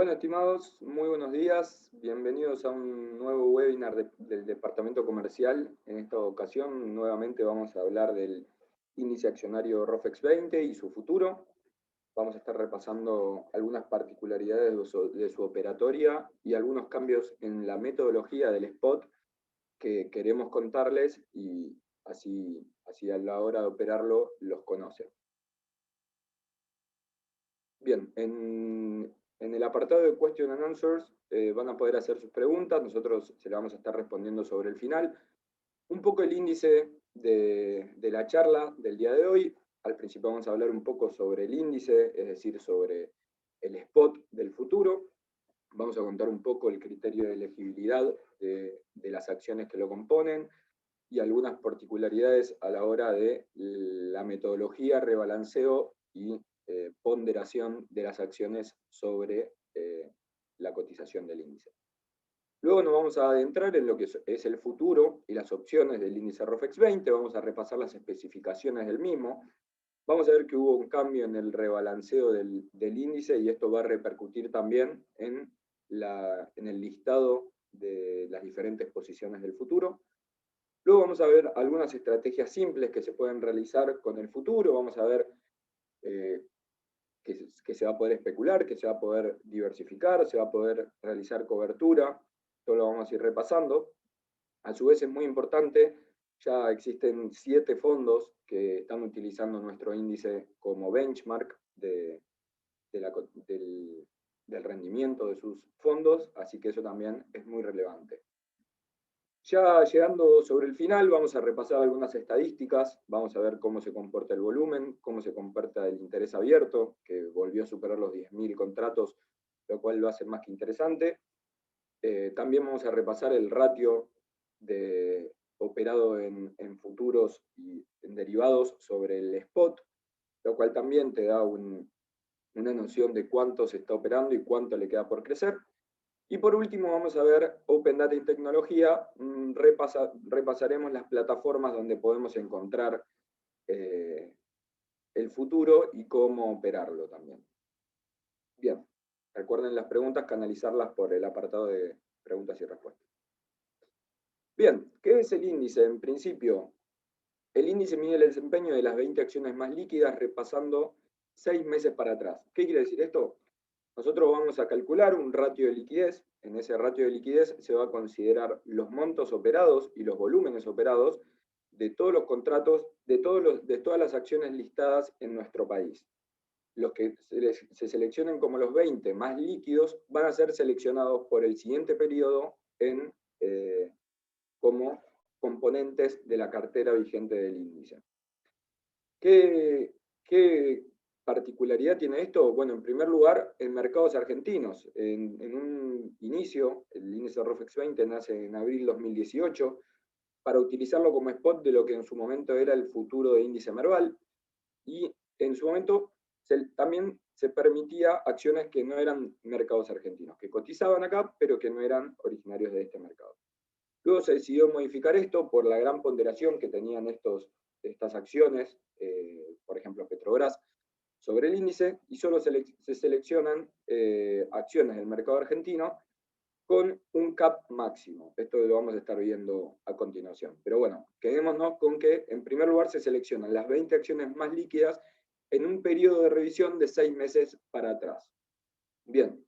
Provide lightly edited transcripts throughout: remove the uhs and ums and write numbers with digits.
Bueno, estimados, muy buenos días. Bienvenidos a un nuevo webinar del Departamento Comercial. En esta ocasión, nuevamente vamos a hablar del índice accionario ROFEX 20 y su futuro. Vamos a estar repasando algunas particularidades de su operatoria y algunos cambios en la metodología del spot que queremos contarles y así a la hora de operarlo los conocen. Bien, en el apartado de Question and Answers van a poder hacer sus preguntas, nosotros se las vamos a estar respondiendo sobre el final. Un poco el índice de la charla del día de hoy. Al principio vamos a hablar un poco sobre el índice, es decir, sobre el spot del futuro. Vamos a contar un poco el criterio de elegibilidad de las acciones que lo componen y algunas particularidades a la hora de la metodología, rebalanceo y ponderación de las acciones sobre la cotización del índice. Luego nos vamos a adentrar en lo que es el futuro y las opciones del índice ROFEX 20, vamos a repasar las especificaciones del mismo, vamos a ver que hubo un cambio en el rebalanceo del índice y esto va a repercutir también en el listado de las diferentes posiciones del futuro. Luego vamos a ver algunas estrategias simples que se pueden realizar con el futuro, vamos a ver que se va a poder especular, que se va a poder diversificar, se va a poder realizar cobertura, todo lo vamos a ir repasando. A su vez es muy importante, ya existen 7 fondos que están utilizando nuestro índice como benchmark del rendimiento de sus fondos, así que eso también es muy relevante. Ya llegando sobre el final, vamos a repasar algunas estadísticas, vamos a ver cómo se comporta el volumen, cómo se comporta el interés abierto, que volvió a superar los 10.000 contratos, lo cual lo hace más que interesante. También vamos a repasar el ratio operado en futuros y en derivados sobre el spot, lo cual también te da una noción de cuánto se está operando y cuánto le queda por crecer. Y por último vamos a ver Open Data y Tecnología, repasaremos las plataformas donde podemos encontrar el futuro y cómo operarlo también. Bien, recuerden las preguntas, canalizarlas por el apartado de preguntas y respuestas. Bien, ¿qué es el índice? En principio, el índice mide el desempeño de las 20 acciones más líquidas repasando 6 meses para atrás. ¿Qué quiere decir esto? Nosotros vamos a calcular un ratio de liquidez. En ese ratio de liquidez se va a considerar los montos operados y los volúmenes operados de todos los contratos, de todas las acciones listadas en nuestro país. Los que se seleccionen como los 20 más líquidos van a ser seleccionados por el siguiente periodo como componentes de la cartera vigente del índice. ¿Qué particularidad tiene esto? Bueno, en primer lugar, en mercados argentinos. En un inicio, el índice ROFEX 20 nace en abril 2018 para utilizarlo como spot de lo que en su momento era el futuro de índice Merval, y en su momento también se permitía acciones que no eran mercados argentinos, que cotizaban acá, pero que no eran originarios de este mercado. Luego se decidió modificar esto por la gran ponderación que tenían estas acciones, por ejemplo Petrobras, sobre el índice, y solo se seleccionan acciones del mercado argentino con un cap máximo. Esto lo vamos a estar viendo a continuación. Pero bueno, quedémonos con que en primer lugar se seleccionan las 20 acciones más líquidas en un periodo de revisión de 6 meses para atrás. Bien,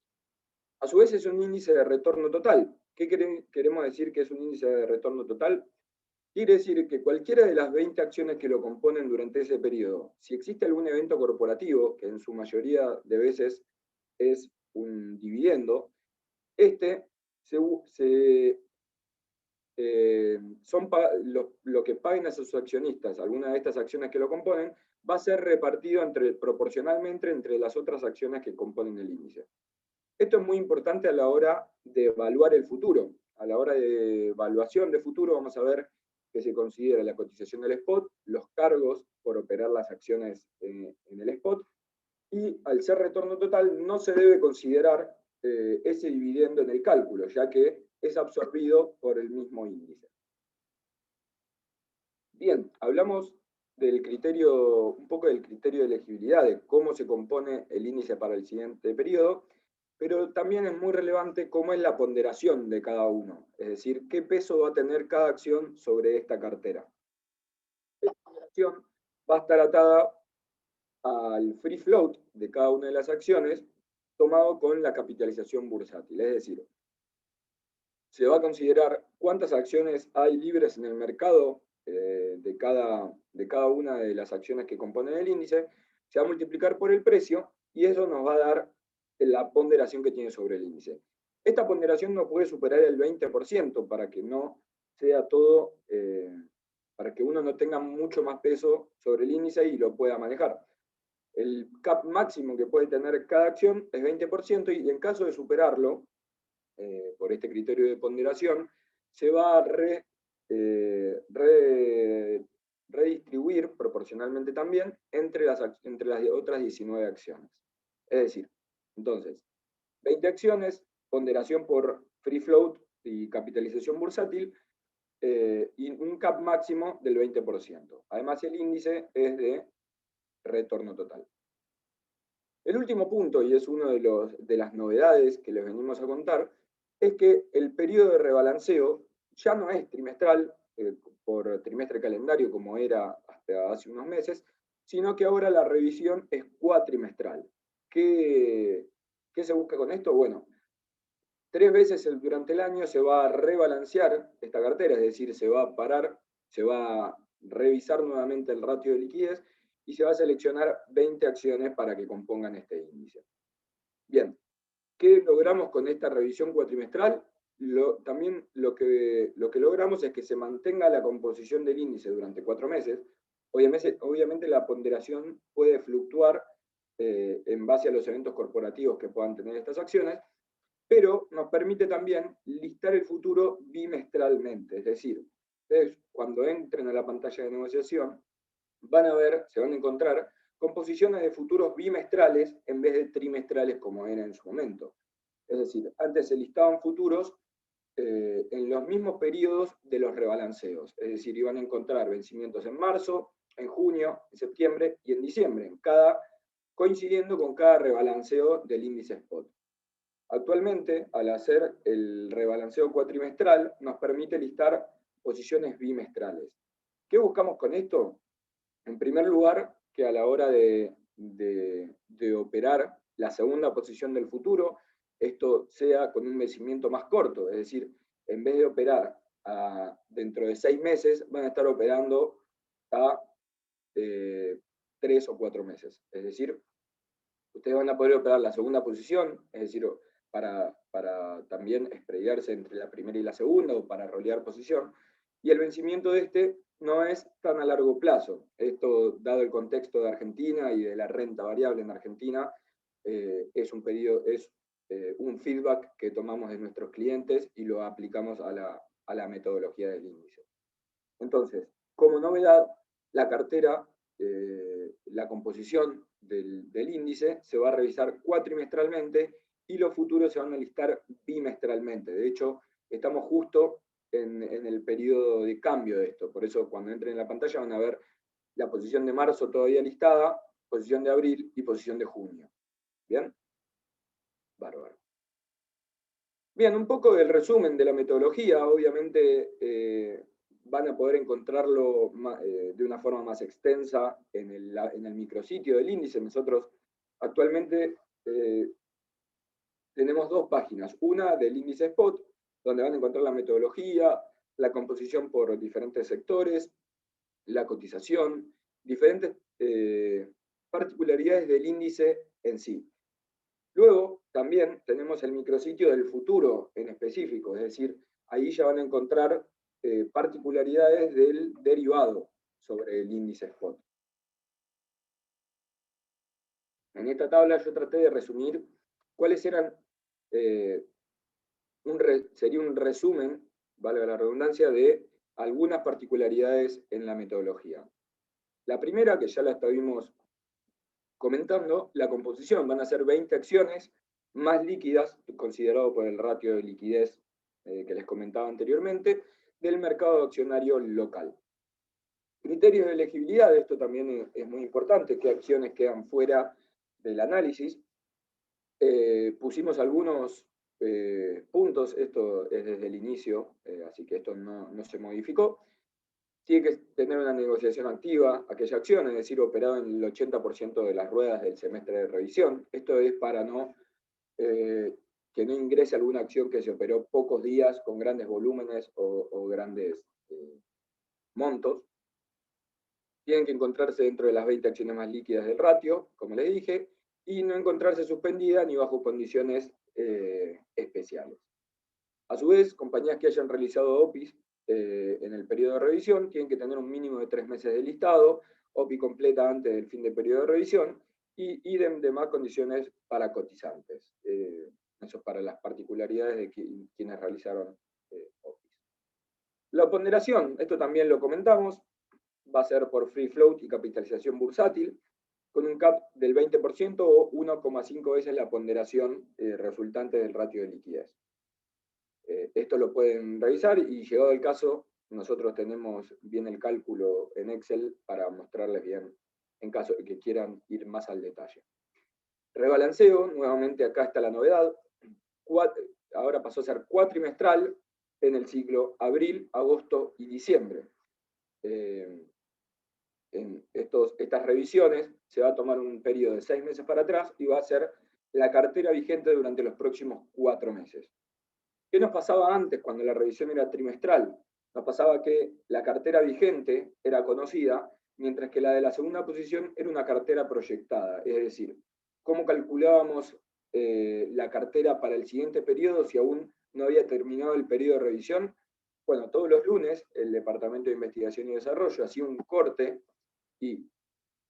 a su vez es un índice de retorno total. ¿Qué queremos decir que es un índice de retorno total? Quiere decir que cualquiera de las 20 acciones que lo componen durante ese periodo, si existe algún evento corporativo, que en su mayoría de veces es un dividendo, son lo que paguen a sus accionistas, alguna de estas acciones que lo componen, va a ser repartido proporcionalmente entre las otras acciones que componen el índice. Esto es muy importante a la hora de evaluar el futuro. A la hora de evaluación de futuro vamos a ver que se considera la cotización del spot, los cargos por operar las acciones en el spot, y al ser retorno total no se debe considerar ese dividendo en el cálculo, ya que es absorbido por el mismo índice. Bien, hablamos del criterio, un poco del criterio de elegibilidad, de cómo se compone el índice para el siguiente periodo, pero también es muy relevante cómo es la ponderación de cada uno, es decir, qué peso va a tener cada acción sobre esta cartera. Esta ponderación va a estar atada al free float de cada una de las acciones, tomado con la capitalización bursátil, es decir, se va a considerar cuántas acciones hay libres en el mercado de cada una de las acciones que componen el índice, se va a multiplicar por el precio y eso nos va a dar la ponderación que tiene sobre el índice. Esta ponderación no puede superar el 20% para que no sea todo, para que uno no tenga mucho más peso sobre el índice y lo pueda manejar. El cap máximo que puede tener cada acción es 20% y en caso de superarlo, por este criterio de ponderación, se va a redistribuir proporcionalmente también entre las otras 19 acciones. Es decir, entonces, 20 acciones, ponderación por free float y capitalización bursátil, y un cap máximo del 20%. Además, el índice es de retorno total. El último punto, y es uno de las novedades que les venimos a contar, es que el periodo de rebalanceo ya no es trimestral, por trimestre calendario como era hasta hace unos meses, sino que ahora la revisión es cuatrimestral. ¿Qué se busca con esto? Bueno, 3 veces durante el año se va a rebalancear esta cartera, es decir, se va a parar, se va a revisar nuevamente el ratio de liquidez y se va a seleccionar 20 acciones para que compongan este índice. Bien, ¿qué logramos con esta revisión cuatrimestral? También lo que logramos es que se mantenga la composición del índice durante 4 meses. Obviamente la ponderación puede fluctuar en base a los eventos corporativos que puedan tener estas acciones, pero nos permite también listar el futuro bimestralmente. Es decir, ustedes cuando entren a la pantalla de negociación van a ver, se van a encontrar con posiciones de futuros bimestrales en vez de trimestrales como era en su momento. Es decir, antes se listaban futuros en los mismos periodos de los rebalanceos. Es decir, iban a encontrar vencimientos en marzo, en junio, en septiembre y en diciembre, coincidiendo con cada rebalanceo del índice spot. Actualmente, al hacer el rebalanceo cuatrimestral, nos permite listar posiciones bimestrales. ¿Qué buscamos con esto? En primer lugar, que a la hora de operar la segunda posición del futuro, esto sea con un vencimiento más corto, es decir, en vez de operar dentro de 6 meses, van a estar operando a 3 o 4 meses. Es decir, ustedes van a poder operar la segunda posición, es decir, para también sprayarse entre la primera y la segunda o para rolear posición, y el vencimiento de este no es tan a largo plazo. Esto, dado el contexto de Argentina y de la renta variable en Argentina, es un feedback que tomamos de nuestros clientes y lo aplicamos a la metodología del índice. Entonces, como novedad, la cartera, la composición del índice se va a revisar cuatrimestralmente y los futuros se van a listar bimestralmente. De hecho, estamos justo en el periodo de cambio de esto. Por eso, cuando entren en la pantalla van a ver la posición de marzo todavía listada, posición de abril y posición de junio. ¿Bien? Bárbaro. Bien, un poco del resumen de la metodología. Obviamente van a poder encontrarlo de una forma más extensa en el micrositio del índice. Nosotros actualmente tenemos 2 páginas. Una del índice Spot, donde van a encontrar la metodología, la composición por diferentes sectores, la cotización, diferentes particularidades del índice en sí. Luego también tenemos el micrositio del futuro en específico, es decir, ahí ya van a encontrar particularidades del derivado sobre el índice spot. En esta tabla yo traté de resumir cuáles eran, sería un resumen, valga la redundancia, de algunas particularidades en la metodología. La primera, que ya la estuvimos comentando, la composición. Van a ser 20 acciones más líquidas, considerado por el ratio de liquidez que les comentaba anteriormente, del mercado accionario local. Criterios de elegibilidad, esto también es muy importante, qué acciones quedan fuera del análisis. Pusimos algunos puntos, esto es desde el inicio, así que esto no se modificó. Tiene que tener una negociación activa aquella acción, es decir, operado en el 80% de las ruedas del semestre de revisión. Esto es para que no ingrese alguna acción que se operó pocos días con grandes volúmenes o grandes montos. Tienen que encontrarse dentro de las 20 acciones más líquidas del ratio, como les dije, y no encontrarse suspendida ni bajo condiciones especiales. A su vez, compañías que hayan realizado OPIs en el periodo de revisión tienen que tener un mínimo de 3 meses de listado, OPI completa antes del fin del periodo de revisión, y idem de más condiciones para cotizantes. Eso es para las particularidades de quienes realizaron OPIs. La ponderación, esto también lo comentamos, va a ser por free float y capitalización bursátil, con un cap del 20% o 1,5 veces la ponderación resultante del ratio de liquidez. Esto lo pueden revisar y llegado el caso, nosotros tenemos bien el cálculo en Excel para mostrarles bien en caso de que quieran ir más al detalle. Rebalanceo, nuevamente acá está la novedad. Ahora pasó a ser cuatrimestral en el ciclo abril, agosto y diciembre. En estas revisiones se va a tomar un periodo de 6 meses para atrás y va a ser la cartera vigente durante los próximos 4 meses. ¿Qué nos pasaba antes cuando la revisión era trimestral? Nos pasaba que la cartera vigente era conocida, mientras que la de la segunda posición era una cartera proyectada. Es decir, ¿cómo calculábamos la cartera para el siguiente periodo si aún no había terminado el periodo de revisión? Bueno, todos los lunes el Departamento de Investigación y Desarrollo hacía un corte y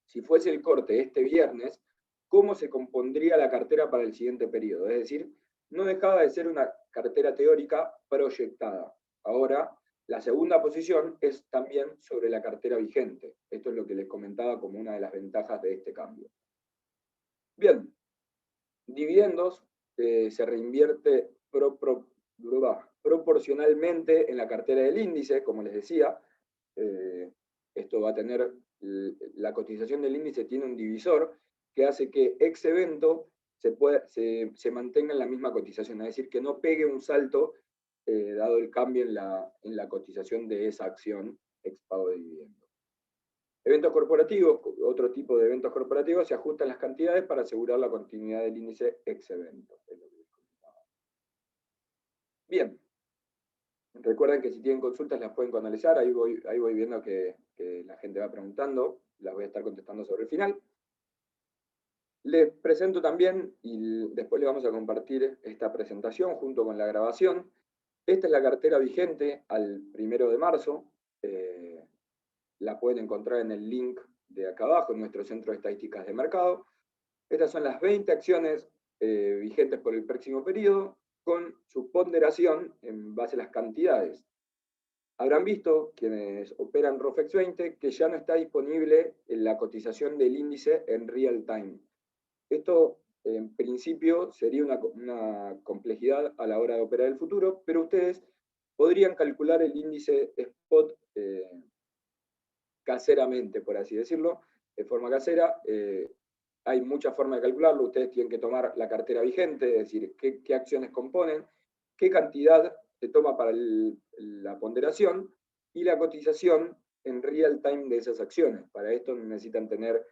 si fuese el corte este viernes, ¿cómo se compondría la cartera para el siguiente periodo? Es decir, no dejaba de ser una cartera teórica proyectada. Ahora, la segunda posición es también sobre la cartera vigente. Esto es lo que les comentaba como una de las ventajas de este cambio. Bien, dividendos se reinvierte proporcionalmente en la cartera del índice, como les decía. Esto va a tener, la cotización del índice tiene un divisor que hace que ex evento se mantenga en la misma cotización, es decir, que no pegue un salto dado el cambio en la cotización de esa acción ex pago de dividendos. Eventos corporativos, otro tipo de eventos corporativos, se ajustan las cantidades para asegurar la continuidad del índice ex evento. Bien, recuerden que si tienen consultas las pueden canalizar, ahí voy viendo que la gente va preguntando, las voy a estar contestando sobre el final. Les presento también, y después les vamos a compartir esta presentación junto con la grabación. Esta es la cartera vigente al 1 de marzo. La pueden encontrar en el link de acá abajo, en nuestro centro de estadísticas de mercado. Estas son las 20 acciones vigentes por el próximo periodo, con su ponderación en base a las cantidades. Habrán visto, quienes operan ROFEX 20, que ya no está disponible en la cotización del índice en real time. Esto, en principio, sería una complejidad a la hora de operar el futuro, pero ustedes podrían calcular el índice spot caseramente, por así decirlo, de forma casera. Hay muchas formas de calcularlo. Ustedes tienen que tomar la cartera vigente, es decir, qué acciones componen, qué cantidad se toma para la ponderación y la cotización en real time de esas acciones. Para esto necesitan tener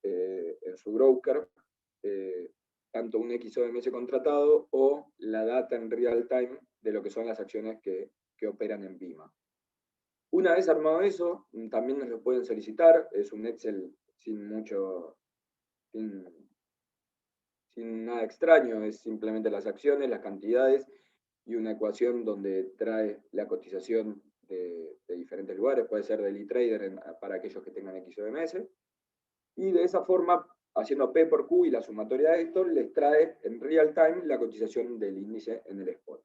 en su broker tanto un XOMS contratado o la data en real time de lo que son las acciones que operan en BIMA. Una vez armado eso, también nos lo pueden solicitar. Es un Excel sin nada extraño, es simplemente las acciones, las cantidades y una ecuación donde trae la cotización de diferentes lugares, puede ser del eTrader para aquellos que tengan XOMS, y de esa forma, haciendo P por Q y la sumatoria de esto, les trae en real time la cotización del índice en el spot.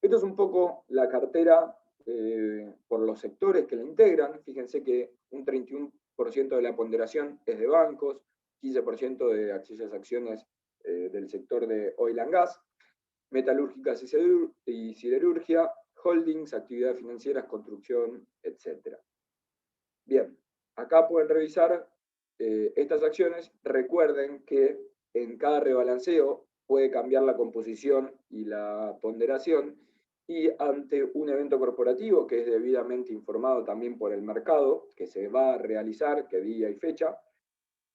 Esto es un poco la cartera por los sectores que la integran. Fíjense que un 31% de la ponderación es de bancos, 15% de aquellas acciones del sector de oil and gas, metalúrgicas y siderurgia, holdings, actividades financieras, construcción, etc. Bien, acá pueden revisar estas acciones. Recuerden que en cada rebalanceo puede cambiar la composición y la ponderación, y ante un evento corporativo que es debidamente informado también por el mercado, que se va a realizar, qué día y fecha,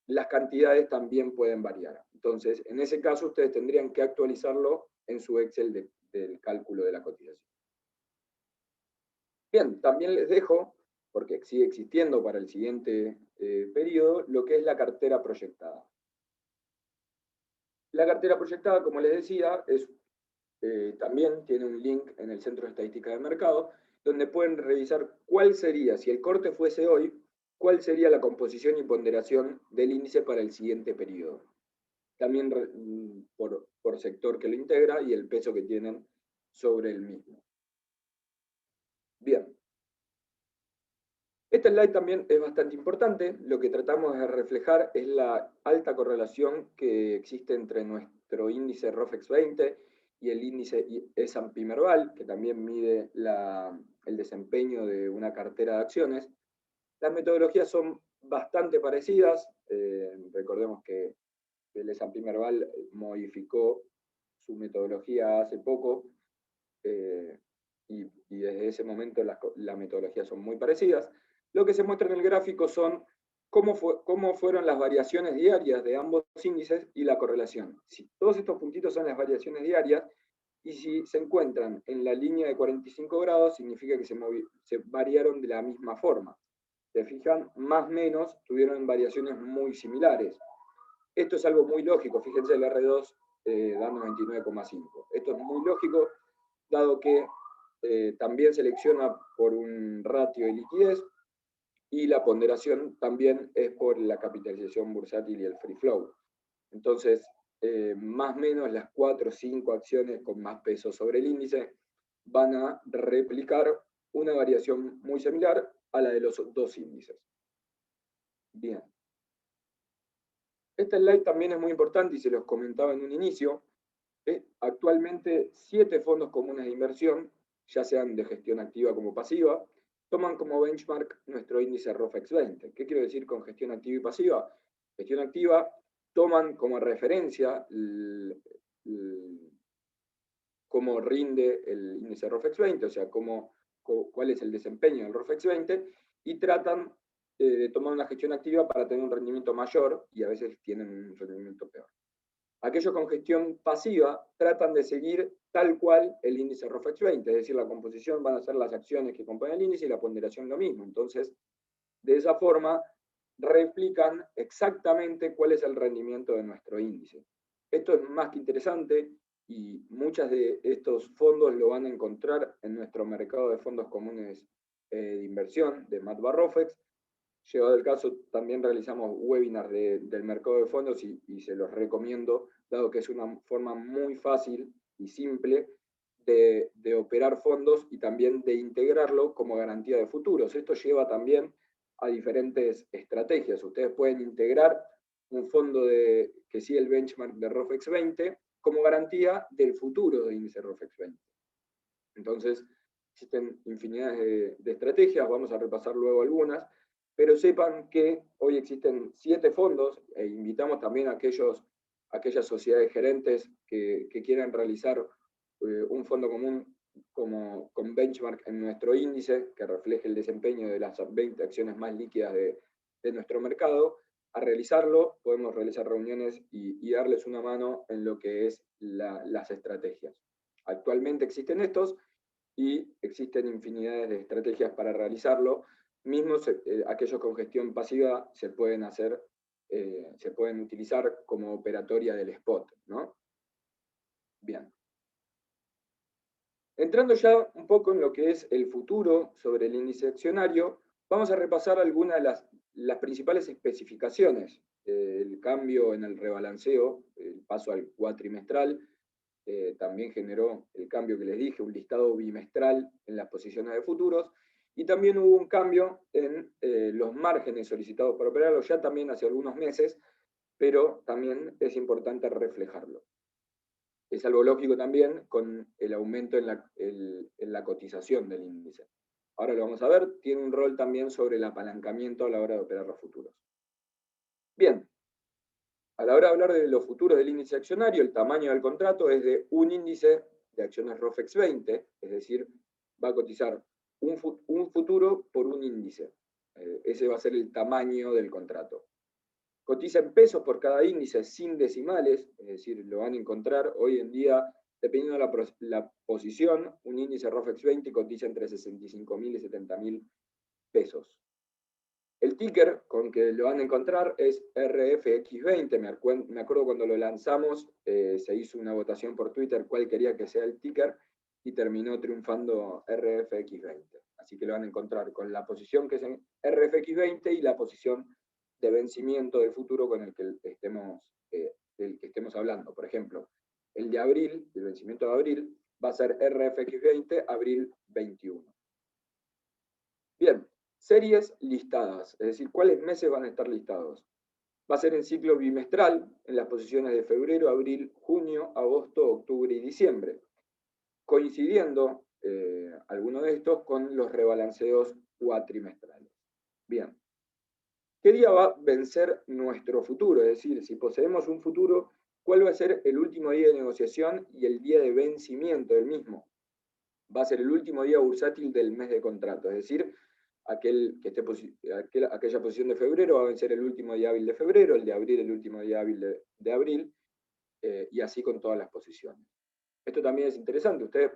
las cantidades también pueden variar. Entonces, en ese caso, ustedes tendrían que actualizarlo en su Excel del cálculo de la cotización. Bien, también les dejo, porque sigue existiendo para el siguiente periodo, lo que es la cartera proyectada. La cartera proyectada, como les decía, también tiene un link en el Centro de Estadística de Mercado, donde pueden revisar cuál sería, si el corte fuese hoy, cuál sería la composición y ponderación del índice para el siguiente periodo. También por sector que lo integra y el peso que tienen sobre el mismo. Bien. Este slide también es bastante importante. Lo que tratamos de reflejar es la alta correlación que existe entre nuestro índice ROFEX 20 y el índice S&P Merval, que también mide el desempeño de una cartera de acciones. Las metodologías son bastante parecidas. Recordemos que el S&P Merval modificó su metodología hace poco, y desde ese momento las metodologías son muy parecidas. Lo que se muestra en el gráfico son cómo fueron las variaciones diarias de ambos índices y la correlación. Si todos estos puntitos son las variaciones diarias, y si se encuentran en la línea de 45 grados, significa que se variaron de la misma forma. Se fijan, más o menos tuvieron variaciones muy similares. Esto es algo muy lógico, fíjense el R2 dando 29,5. Esto es muy lógico, dado que también selecciona por un ratio de liquidez, y la ponderación también es por la capitalización bursátil y el free flow. Entonces, más o menos las 4 o 5 acciones con más peso sobre el índice van a replicar una variación muy similar a la de los dos índices. Bien. Este slide también es muy importante y se los comentaba en un inicio. Actualmente 7 fondos comunes de inversión, ya sean de gestión activa como pasiva, toman como benchmark nuestro índice ROFEX 20. ¿Qué quiero decir con gestión activa y pasiva? Gestión activa toman como referencia cómo rinde el índice ROFEX 20, o sea, cuál es el desempeño del ROFEX 20, y tratan de tomar una gestión activa para tener un rendimiento mayor, y a veces tienen un rendimiento peor. Aquellos con gestión pasiva tratan de seguir tal cual el índice ROFEX 20, es decir, la composición van a ser las acciones que componen el índice y la ponderación lo mismo. Entonces, de esa forma, replican exactamente cuál es el rendimiento de nuestro índice. Esto es más que interesante y muchos de estos fondos lo van a encontrar en nuestro mercado de fondos comunes de inversión de MATBA ROFEX. Llegado el caso, también realizamos webinars del mercado de fondos y se los recomiendo, dado que es una forma muy fácil y simple de operar fondos y también de integrarlo como garantía de futuros. Esto lleva también a diferentes estrategias. Ustedes pueden integrar un fondo que sigue el benchmark de ROFEX 20 como garantía del futuro de índice ROFEX 20. Entonces, existen infinidad de estrategias, vamos a repasar luego algunas, pero sepan que hoy existen 7 fondos e invitamos también a aquellas sociedades gerentes que quieran realizar un fondo común con benchmark en nuestro índice, que refleje el desempeño de las 20 acciones más líquidas de nuestro mercado, a realizarlo. Podemos realizar reuniones y darles una mano en lo que es las estrategias. Actualmente existen estos y existen infinidades de estrategias para realizarlo. Mismos aquellos con gestión pasiva se pueden utilizar como operatoria del spot, ¿no? Bien. Entrando ya un poco en lo que es el futuro sobre el índice accionario, vamos a repasar algunas de las principales especificaciones. El cambio en el rebalanceo, el paso al cuatrimestral, también generó el cambio que les dije, un listado bimestral en las posiciones de futuros, y también hubo un cambio en los márgenes solicitados para operarlo, ya también hace algunos meses, pero también es importante reflejarlo. Es algo lógico también con el aumento en la cotización del índice. Ahora lo vamos a ver, tiene un rol también sobre el apalancamiento a la hora de operar los futuros. Bien, A la hora de hablar de los futuros del índice accionario, el tamaño del contrato es de un índice de acciones ROFEX 20, es decir, va a cotizar un futuro por un índice. Ese va a ser el tamaño del contrato. Cotiza en pesos por cada índice sin decimales, es decir, lo van a encontrar hoy en día, dependiendo de la posición, un índice ROFEX 20 cotiza entre 65.000 y 70.000 pesos. El ticker con que lo van a encontrar es RFX20. Me acuerdo cuando lo lanzamos, se hizo una votación por Twitter cuál quería que sea el ticker y terminó triunfando RFX20. Así que lo van a encontrar con la posición que es en RFX20 y la posición de vencimiento de futuro con el que estemos hablando. Por ejemplo, el de abril, el vencimiento de abril, va a ser RFX20 abril 21. Bien. Series listadas, es decir, ¿cuáles meses van a estar listados? Va a ser en ciclo bimestral, en las posiciones de febrero, abril, junio, agosto, octubre y diciembre, coincidiendo algunos de estos con los rebalanceos cuatrimestrales. Bien, ¿qué día va a vencer nuestro futuro? Es decir, si poseemos un futuro, ¿cuál va a ser el último día de negociación y el día de vencimiento del mismo? Va a ser el último día bursátil del mes de contrato, es decir, aquella posición de febrero va a vencer el último día hábil de febrero, el de abril el último día hábil de abril, y así con todas las posiciones. Esto también es interesante, ustedes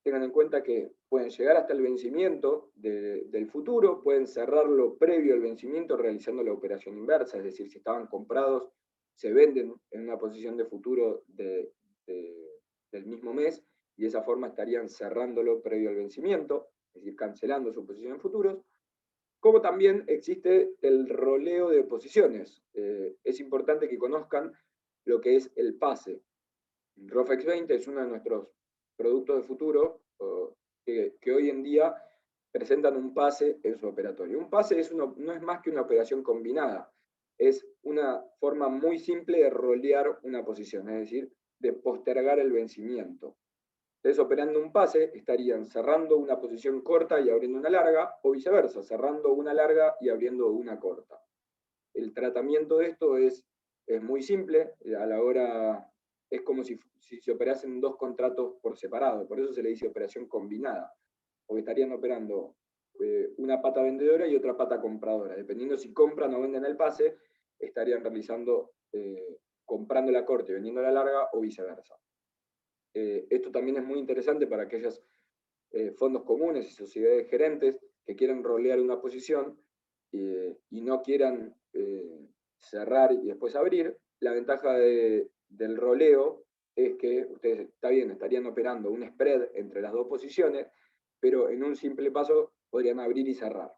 tengan en cuenta que pueden llegar hasta el vencimiento del futuro, pueden cerrarlo previo al vencimiento realizando la operación inversa, es decir, si estaban comprados, se venden en una posición de futuro del mismo mes, y de esa forma estarían cerrándolo previo al vencimiento, es decir, cancelando su posición en futuros, como también existe el roleo de posiciones. Es importante que conozcan lo que es el pase. ROFEX 20 es uno de nuestros productos de futuro que hoy en día presentan un pase en su operatorio. Un pase no es más que una operación combinada, es una forma muy simple de rolear una posición, es decir, de postergar el vencimiento. Ustedes operando un pase estarían cerrando una posición corta y abriendo una larga, o viceversa, cerrando una larga y abriendo una corta. El tratamiento de esto es muy simple, a la hora es como si se operasen dos contratos por separado, por eso se le dice operación combinada, porque estarían operando una pata vendedora y otra pata compradora. Dependiendo si compran o venden el pase, estarían realizando, comprando la corta y vendiendo la larga o viceversa. Esto también es muy interesante para aquellos fondos comunes y sociedades gerentes que quieran rolear una posición y no quieran cerrar y después abrir. La ventaja del roleo es que ustedes, está bien, estarían operando un spread entre las dos posiciones, pero en un simple paso podrían abrir y cerrar.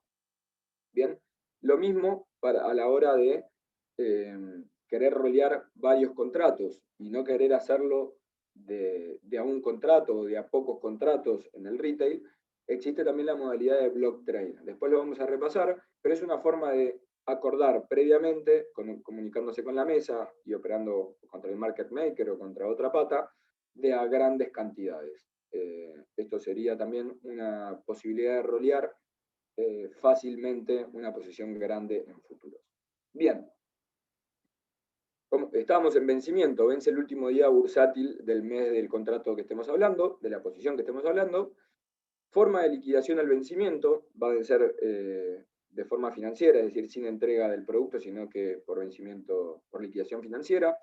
Bien, lo mismo a la hora de querer rolear varios contratos y no querer hacerlo de a un contrato o de a pocos contratos en el retail, existe también la modalidad de block trade. Después lo vamos a repasar, pero es una forma de acordar previamente, comunicándose con la mesa y operando contra el market maker o contra otra pata, de a grandes cantidades. Esto sería también una posibilidad de rolear fácilmente una posición grande en futuros. Bien, estábamos en vencimiento, vence el último día bursátil del mes del contrato que estemos hablando, de la posición que estemos hablando. Forma de liquidación al vencimiento va a vencer de forma financiera, es decir, sin entrega del producto, sino que por vencimiento, por liquidación financiera,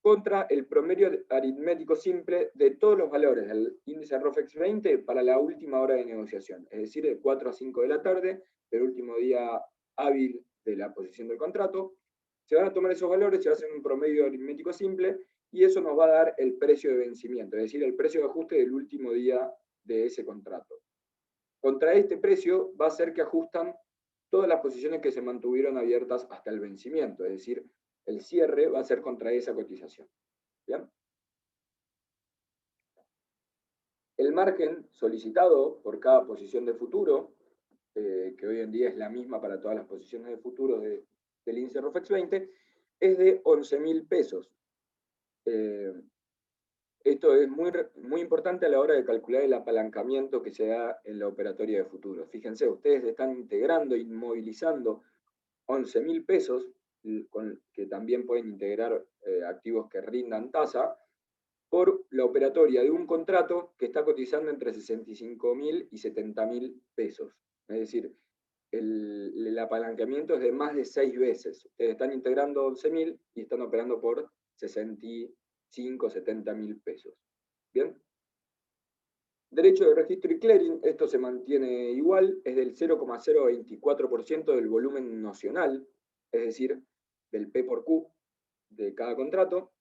contra el promedio aritmético simple de todos los valores del índice ROFEX 20 para la última hora de negociación, es decir, de 4 a 5 de la tarde, del último día hábil de la posición del contrato. Se van a tomar esos valores, se va a hacer un promedio aritmético simple y eso nos va a dar el precio de vencimiento, es decir, el precio de ajuste del último día de ese contrato. Contra este precio va a ser que ajustan todas las posiciones que se mantuvieron abiertas hasta el vencimiento, es decir, el cierre va a ser contra esa cotización. ¿Bien? El margen solicitado por cada posición de futuro, que hoy en día es la misma para todas las posiciones de futuro del índice ROFEX 20, es de 11.000 pesos. Esto es muy importante a la hora de calcular el apalancamiento que se da en la operatoria de futuros. Fíjense, ustedes están integrando, inmovilizando 11.000 pesos que también pueden integrar activos que rindan tasa, por la operatoria de un contrato que está cotizando entre 65.000 y 70.000 pesos. Es decir, el apalancamiento es de más de 6 veces. Ustedes están integrando 11.000 y están operando por 65, 70.000 pesos. ¿Bien? Derecho de registro y clearing, esto se mantiene igual, es del 0,024% del volumen nocional, es decir, del P por Q de cada contrato.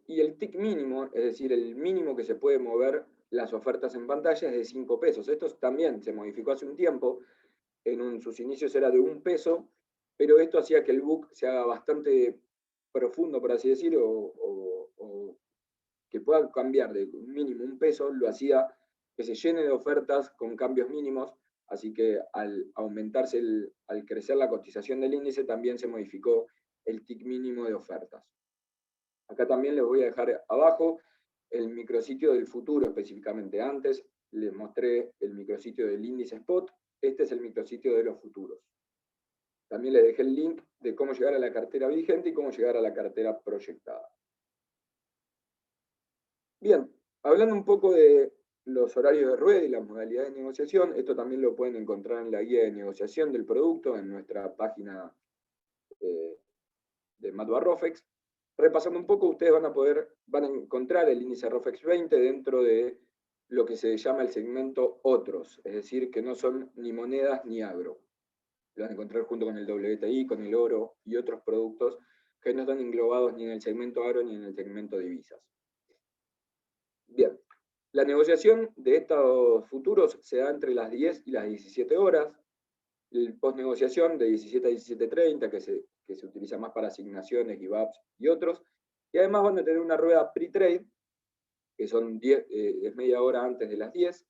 Y el TIC mínimo, es decir, el mínimo que se puede mover las ofertas en pantalla es de 5 pesos. Esto también se modificó hace un tiempo, sus inicios era de 1 peso, pero esto hacía que el book se haga bastante profundo, por así decirlo, o que pueda cambiar de mínimo 1 peso, lo hacía que se llene de ofertas con cambios mínimos, así que al aumentarse, al crecer la cotización del índice, también se modificó el TIC mínimo de ofertas. Acá también les voy a dejar abajo el micrositio del futuro específicamente. Antes les mostré el micrositio del índice spot, este es el micrositio de los futuros. También les dejé el link de cómo llegar a la cartera vigente y cómo llegar a la cartera proyectada. Bien, hablando un poco de los horarios de rueda y las modalidades de negociación, esto también lo pueden encontrar en la guía de negociación del producto en nuestra página de Matua Rofex. Repasando un poco, ustedes van a encontrar el índice ROFEX 20 dentro de lo que se llama el segmento otros, es decir, que no son ni monedas ni agro. Lo van a encontrar junto con el WTI, con el oro y otros productos que no están englobados ni en el segmento agro ni en el segmento divisas. Bien, la negociación de estos futuros se da entre las 10 y las 17 horas. El postnegociación de 17 a 17:30, que se utiliza más para asignaciones, giveaps y otros. Y además van a tener una rueda pre-trade, que son es media hora antes de las 10,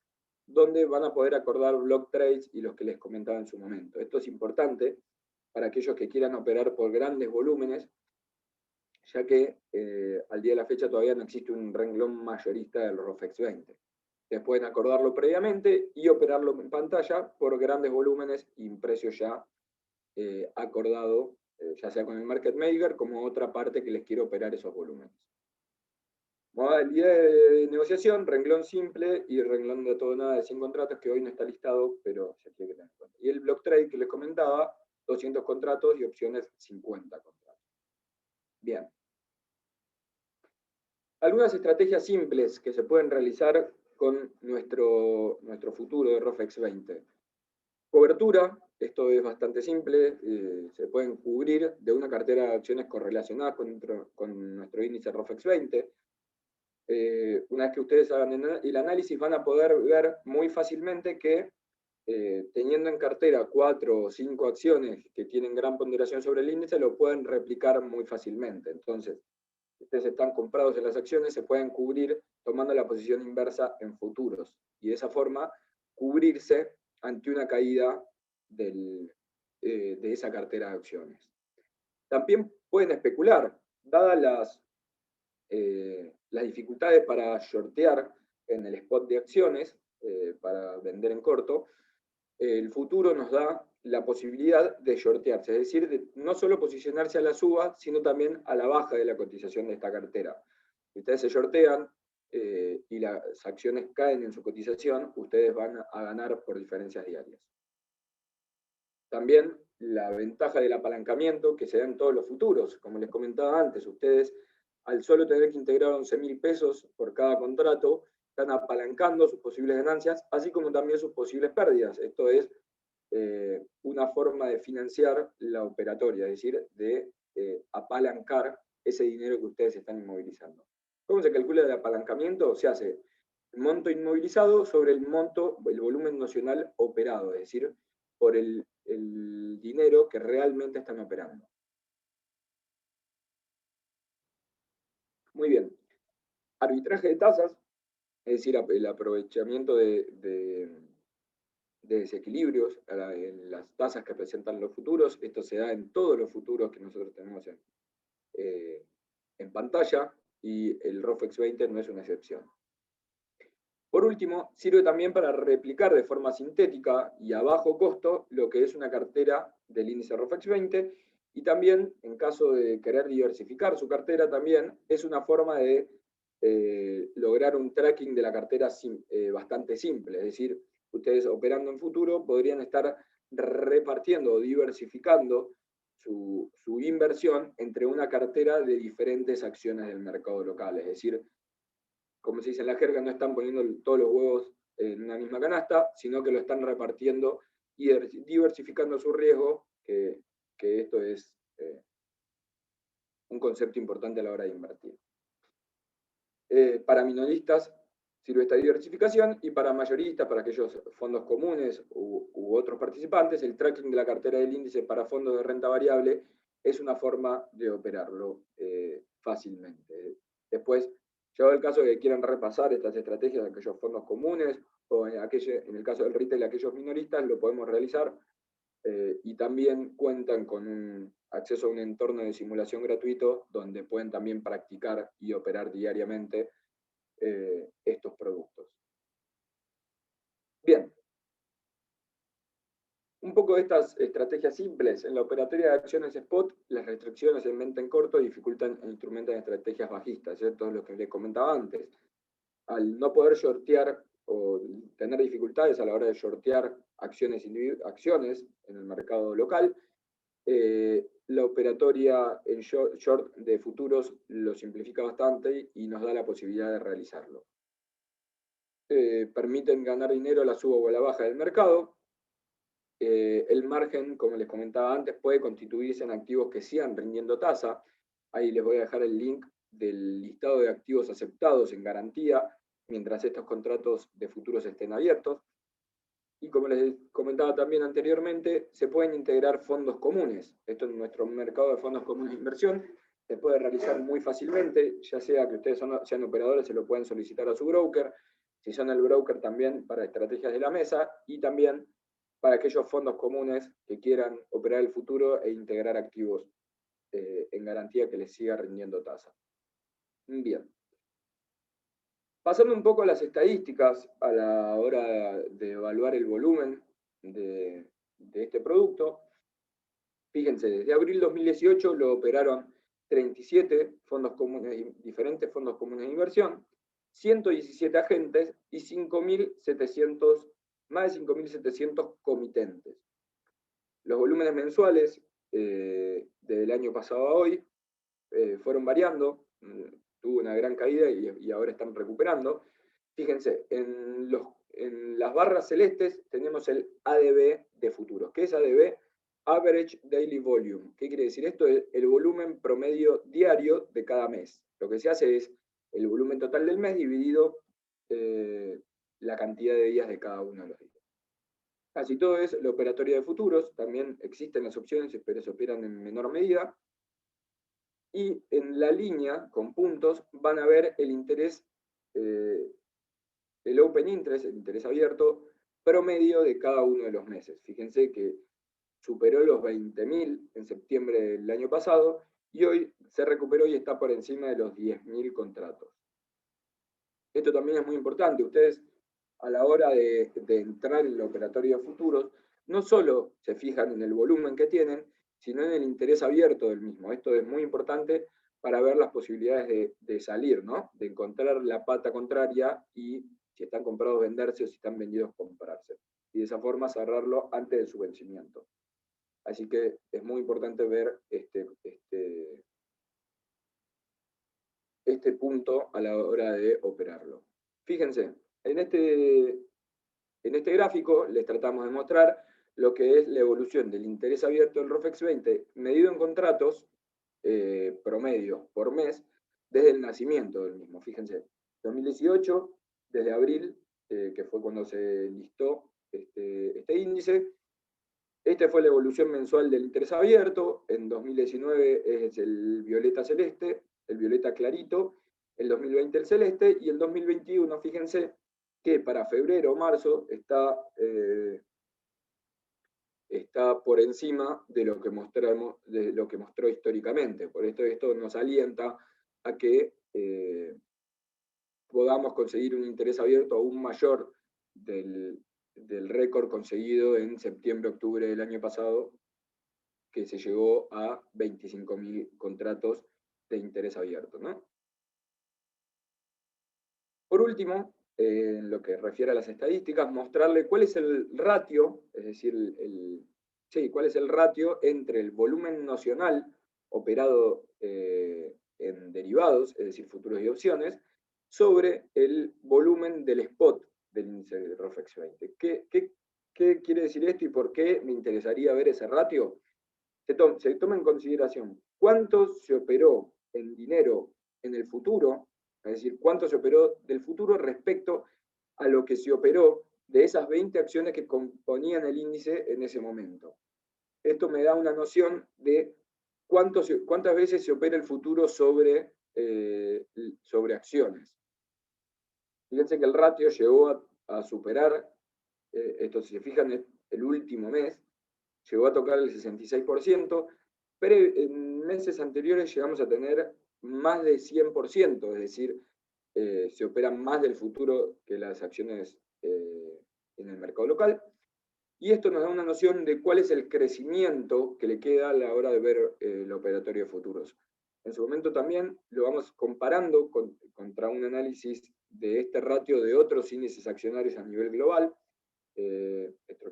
donde van a poder acordar block trades y los que les comentaba en su momento. Esto es importante para aquellos que quieran operar por grandes volúmenes, ya que al día de la fecha todavía no existe un renglón mayorista del ROFEX 20. Ustedes pueden acordarlo previamente y operarlo en pantalla por grandes volúmenes y un precio ya acordado, ya sea con el market maker como otra parte que les quiere operar esos volúmenes. Modalidad de negociación, renglón simple y renglón de todo nada de 100 contratos, que hoy no está listado, pero se tiene que tener en cuenta. Y el block trade que les comentaba, 200 contratos y opciones 50 contratos. Bien. Algunas estrategias simples que se pueden realizar con nuestro futuro de ROFEX 20. Cobertura, esto es bastante simple, se pueden cubrir de una cartera de acciones correlacionadas con nuestro índice ROFEX 20. Una vez que ustedes hagan el análisis van a poder ver muy fácilmente que teniendo en cartera 4 o 5 acciones que tienen gran ponderación sobre el índice, lo pueden replicar muy fácilmente. Entonces, ustedes están comprados en las acciones, se pueden cubrir tomando la posición inversa en futuros. Y de esa forma, cubrirse ante una caída de esa cartera de acciones. También pueden especular, dadas las dificultades para shortear en el spot de acciones, para vender en corto, el futuro nos da la posibilidad de shortearse, es decir, de no solo posicionarse a la suba, sino también a la baja de la cotización de esta cartera. Si ustedes se shortean y las acciones caen en su cotización, ustedes van a ganar por diferencias diarias. También la ventaja del apalancamiento que se da en todos los futuros. Como les comentaba antes, ustedes al solo tener que integrar 11.000 pesos por cada contrato, están apalancando sus posibles ganancias, así como también sus posibles pérdidas. Esto es una forma de financiar la operatoria, es decir, de apalancar ese dinero que ustedes están inmovilizando. ¿Cómo se calcula el apalancamiento? Se hace el monto inmovilizado sobre el volumen nocional operado, es decir, por el dinero que realmente están operando. Muy bien. Arbitraje de tasas, es decir, el aprovechamiento de desequilibrios en las tasas que presentan los futuros. Esto se da en todos los futuros que nosotros tenemos en pantalla y el ROFEX 20 no es una excepción. Por último, sirve también para replicar de forma sintética y a bajo costo lo que es una cartera del índice ROFEX 20, y también, en caso de querer diversificar su cartera, también es una forma de lograr un tracking de la cartera bastante simple. Es decir, ustedes operando en futuro podrían estar repartiendo o diversificando su inversión entre una cartera de diferentes acciones del mercado local. Es decir, como se dice en la jerga, no están poniendo todos los huevos en una misma canasta, sino que lo están repartiendo y diversificando su riesgo, que esto es un concepto importante a la hora de invertir. Para minoristas sirve esta diversificación, y para mayoristas, para aquellos fondos comunes u otros participantes, el tracking de la cartera del índice para fondos de renta variable es una forma de operarlo fácilmente. Después, llegado el caso de que quieran repasar estas estrategias de aquellos fondos comunes, o en el caso del retail, aquellos minoristas, lo podemos realizar, y también cuentan con un acceso a un entorno de simulación gratuito donde pueden también practicar y operar diariamente estos productos. Bien. Un poco de estas estrategias simples. En la operatoria de acciones spot, las restricciones en venta en corto dificultan e instrumentan estrategias bajistas, ¿cierto? Lo que les comentaba antes. Al no poder shortear o tener dificultades a la hora de shortear acciones en el mercado local, la operatoria en short de futuros lo simplifica bastante y nos da la posibilidad de realizarlo. Permiten ganar dinero a la suba o a la baja del mercado. El margen, como les comentaba antes, puede constituirse en activos que sigan rindiendo tasa. Ahí les voy a dejar el link del listado de activos aceptados en garantía mientras estos contratos de futuros estén abiertos. Y como les comentaba también anteriormente, se pueden integrar fondos comunes. Esto en nuestro mercado de fondos comunes de inversión se puede realizar muy fácilmente, ya sea que ustedes sean operadores, se lo pueden solicitar a su broker, si son el broker también para estrategias de la mesa, y también para aquellos fondos comunes que quieran operar el futuro e integrar activos en garantía que les siga rindiendo tasa. Bien. Pasando un poco a las estadísticas a la hora de evaluar el volumen de este producto, fíjense, desde abril 2018 lo operaron 37 fondos comunes, diferentes fondos comunes de inversión, 117 agentes y más de 5.700 comitentes. Los volúmenes mensuales del año pasado a hoy fueron variando, tuvo una gran caída y ahora están recuperando. Fíjense, en las barras celestes tenemos el ADV de futuros. ¿Qué es ADV? Average Daily Volume. ¿Qué quiere decir esto? El volumen promedio diario de cada mes. Lo que se hace es el volumen total del mes dividido la cantidad de días de cada uno de los días. Casi todo es la operatoria de futuros. También existen las opciones, pero se operan en menor medida. Y en la línea, con puntos, van a ver el interés, el open interest, el interés abierto, promedio de cada uno de los meses. Fíjense que superó los 20.000 en septiembre del año pasado y hoy se recuperó y está por encima de los 10.000 contratos. Esto también es muy importante. Ustedes, a la hora de entrar en el operatorio de futuros, no solo se fijan en el volumen que tienen, sino en el interés abierto del mismo. Esto es muy importante para ver las posibilidades de salir, ¿no? De encontrar la pata contraria y si están comprados venderse o si están vendidos comprarse. Y de esa forma cerrarlo antes de su vencimiento. Así que es muy importante ver este punto a la hora de operarlo. Fíjense, en este gráfico les tratamos de mostrar lo que es la evolución del interés abierto del ROFEX 20 medido en contratos promedio por mes desde el nacimiento del mismo. Fíjense, 2018, desde abril, que fue cuando se listó este índice. Esta fue la evolución mensual del interés abierto. En 2019 es el violeta celeste, el violeta clarito, el 2020 el celeste, y el 2021, fíjense que para febrero o marzo está por encima de lo que mostró históricamente. Por esto nos alienta a que podamos conseguir un interés abierto aún mayor del récord conseguido en septiembre-octubre del año pasado, que se llegó a 25.000 contratos de interés abierto, ¿no? Por último, en lo que refiere a las estadísticas, mostrarle cuál es el ratio, es decir, cuál es el ratio entre el volumen nocional operado en derivados, es decir, futuros y opciones, sobre el volumen del spot del índice de ROFEX 20. ¿Qué quiere decir esto y por qué me interesaría ver ese ratio? Se toma en consideración cuánto se operó en dinero en el futuro, es decir, cuánto se operó del futuro respecto a lo que se operó de esas 20 acciones que componían el índice en ese momento. Esto me da una noción de cuántas veces se opera el futuro sobre acciones. Fíjense que el ratio llegó a superar, esto si se fijan, el último mes, llegó a tocar el 66%, pero en meses anteriores llegamos a tener más de 100%, es decir, se opera más del futuro que las acciones en el mercado local. Y esto nos da una noción de cuál es el crecimiento que le queda a la hora de ver el operatorio de futuros. En su momento también lo vamos comparando contra un análisis de este ratio de otros índices accionarios a nivel global,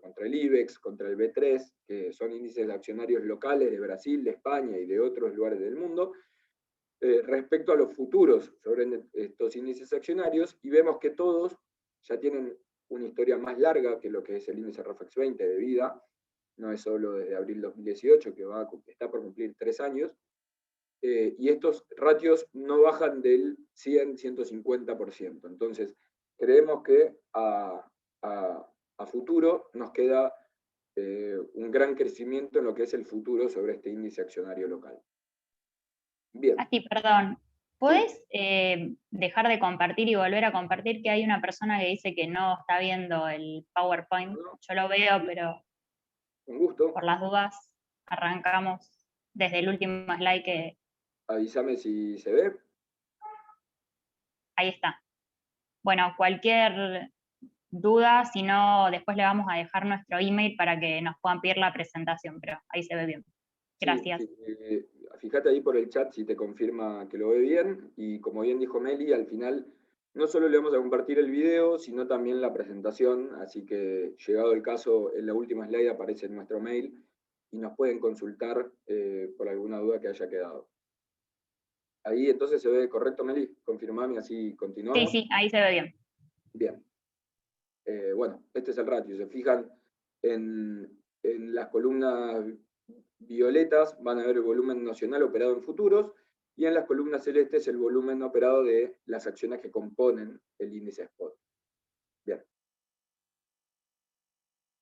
contra el IBEX, contra el B3, que son índices accionarios locales de Brasil, de España y de otros lugares del mundo, respecto a los futuros sobre estos índices accionarios, y vemos que todos ya tienen una historia más larga que lo que es el índice ROFEX 20 de vida, no es solo desde abril 2018, que está por cumplir 3 años, y estos ratios no bajan del 100-150%. Entonces, creemos que a futuro nos queda un gran crecimiento en lo que es el futuro sobre este índice accionario local. Bien. Así, perdón. ¿Puedes dejar de compartir y volver a compartir? Que hay una persona que dice que no está viendo el PowerPoint. No, yo lo veo, pero con gusto. por las dudas arrancamos desde el último slide que... Avísame si se ve. Ahí está. Bueno, cualquier duda, si no, después le vamos a dejar nuestro email para que nos puedan pedir la presentación, pero ahí se ve bien. Gracias. Sí, fíjate ahí por el chat si te confirma que lo ve bien, y como bien dijo Meli, al final no solo le vamos a compartir el video, sino también la presentación, así que llegado el caso, en la última slide aparece nuestro mail y nos pueden consultar por alguna duda que haya quedado. Ahí entonces se ve correcto, Meli, confirmame, así continuamos. Sí, ahí se ve bien. Bien. Bueno, este es el ratio. Se fijan en las columnas violetas, van a ver el volumen nacional operado en futuros, y en las columnas celestes el volumen operado de las acciones que componen el índice spot. Bien.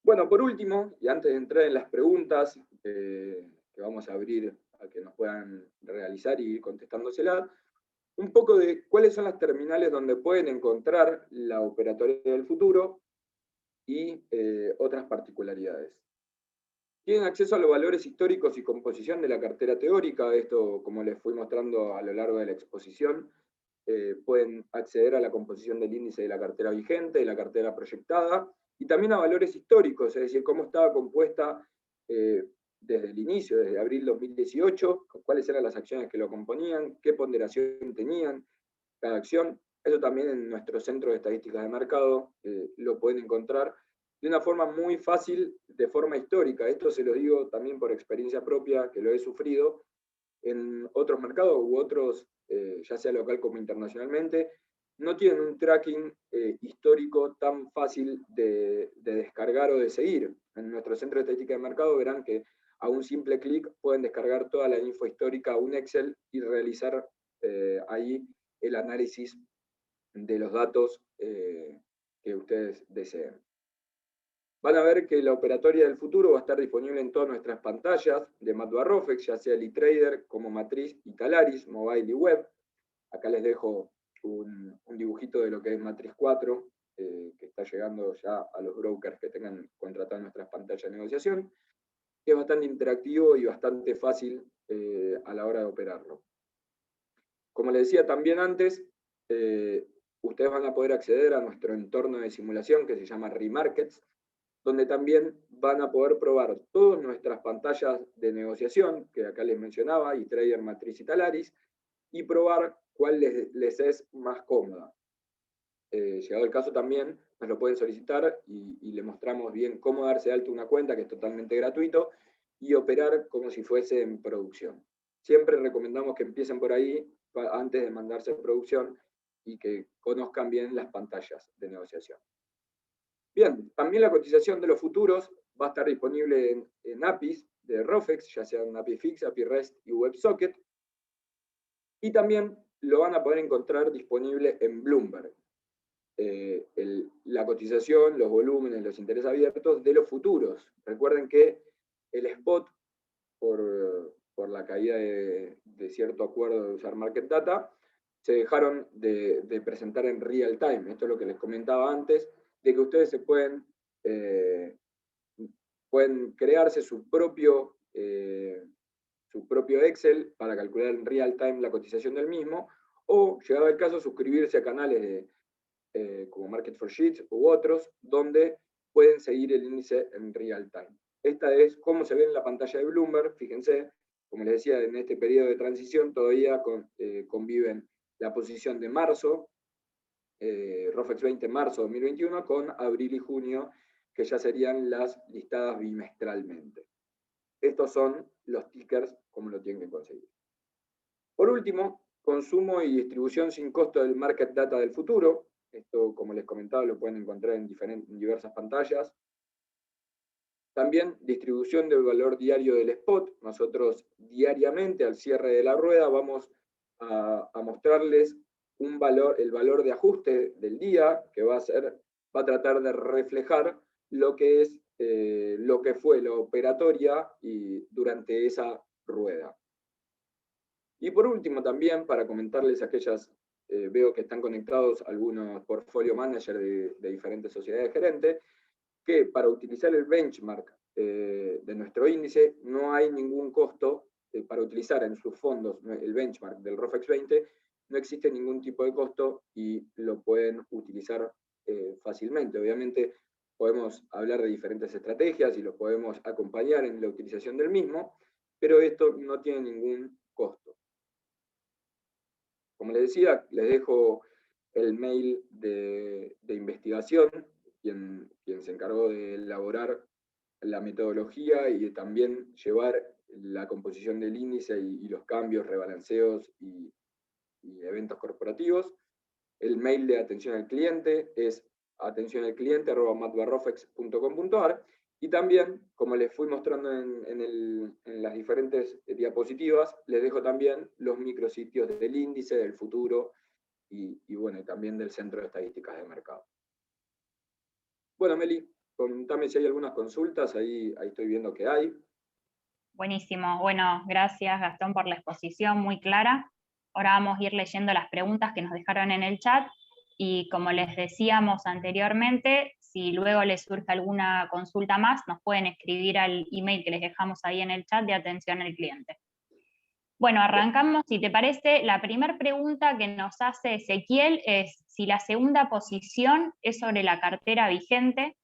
Bueno, por último, y antes de entrar en las preguntas que vamos a abrir a que nos puedan realizar y ir contestándoselas, un poco de cuáles son las terminales donde pueden encontrar la operatoria del futuro y otras particularidades. Tienen acceso a los valores históricos y composición de la cartera teórica. Esto, como les fui mostrando a lo largo de la exposición, pueden acceder a la composición del índice de la cartera vigente, de la cartera proyectada, y también a valores históricos, es decir, cómo estaba compuesta desde el inicio, desde abril 2018, cuáles eran las acciones que lo componían, qué ponderación tenían cada acción. Eso también en nuestro centro de estadísticas de mercado lo pueden encontrar de una forma muy fácil, de forma histórica. Esto se lo digo también por experiencia propia, que lo he sufrido en otros mercados u otros, ya sea local como internacionalmente, no tienen un tracking histórico tan fácil de descargar o de seguir. En nuestro centro de estadística de mercado verán que a un simple clic pueden descargar toda la info histórica a un Excel y realizar ahí el análisis de los datos que ustedes deseen. Van a ver que la operatoria del futuro va a estar disponible en todas nuestras pantallas de MatBarRofex, ya sea el eTrader como Matriz y Talaris, mobile y web. Acá les dejo un dibujito de lo que es Matriz 4, que está llegando ya a los brokers que tengan contratado nuestras pantallas de negociación, que es bastante interactivo y bastante fácil a la hora de operarlo. Como les decía también antes, ustedes van a poder acceder a nuestro entorno de simulación que se llama Remarkets, donde también van a poder probar todas nuestras pantallas de negociación, que acá les mencionaba, y Trader, Matriz y Talaris, y probar cuál les es más cómoda. Llegado el caso también, nos lo pueden solicitar y le mostramos bien cómo darse de alta una cuenta, que es totalmente gratuito, y operar como si fuese en producción. Siempre recomendamos que empiecen por ahí antes de mandarse en producción y que conozcan bien las pantallas de negociación. Bien, también la cotización de los futuros va a estar disponible en APIs de ROFEX, ya sea en API Fix, API REST y WebSocket, y también lo van a poder encontrar disponible en Bloomberg. La cotización, los volúmenes, los intereses abiertos de los futuros. Recuerden que el spot, por la caída de cierto acuerdo de usar market data, se dejaron de presentar en real time. Esto es lo que les comentaba antes, de que ustedes pueden crearse su propio Excel para calcular en real time la cotización del mismo, o, llegado el caso, suscribirse a canales como Market for Sheets u otros, donde pueden seguir el índice en real time. Esta es cómo se ve en la pantalla de Bloomberg. Fíjense, como les decía, en este periodo de transición todavía conviven la posición de marzo, ROFEX 20 marzo 2021, con abril y junio, que ya serían las listadas bimestralmente. Estos son los tickers como lo tienen que conseguir. Por último, consumo y distribución sin costo del market data del futuro. Esto, como les comentaba, lo pueden encontrar en diversas pantallas. También distribución del valor diario del spot. Nosotros diariamente, al cierre de la rueda, vamos a mostrarles el valor de ajuste del día, que va a tratar de reflejar lo que fue la operatoria durante esa rueda. Y por último también, para comentarles veo que están conectados algunos portfolio managers de diferentes sociedades gerentes, que para utilizar el benchmark de nuestro índice no hay ningún costo para utilizar en sus fondos el benchmark del ROFEX 20, no existe ningún tipo de costo y lo pueden utilizar fácilmente. Obviamente podemos hablar de diferentes estrategias y los podemos acompañar en la utilización del mismo, pero esto no tiene ningún costo. Como les decía, les dejo el mail de investigación, quien se encargó de elaborar la metodología y de también llevar la composición del índice y los cambios, rebalanceos y eventos corporativos. El mail de atención al cliente es atencionalcliente@matbarrofex.com.ar, y también, como les fui mostrando en las diferentes diapositivas, les dejo también los micrositios del índice, del futuro y bueno, también del Centro de Estadísticas de Mercado. Bueno, Meli, contame si hay algunas consultas, ahí estoy viendo que hay. Buenísimo. Bueno, gracias Gastón por la exposición muy clara. Ahora vamos a ir leyendo las preguntas que nos dejaron en el chat y como les decíamos anteriormente, si luego les surge alguna consulta más, nos pueden escribir al email que les dejamos ahí en el chat de atención al cliente. Bueno, arrancamos, si te parece. La primera pregunta que nos hace Ezequiel es si la segunda posición es sobre la cartera vigente,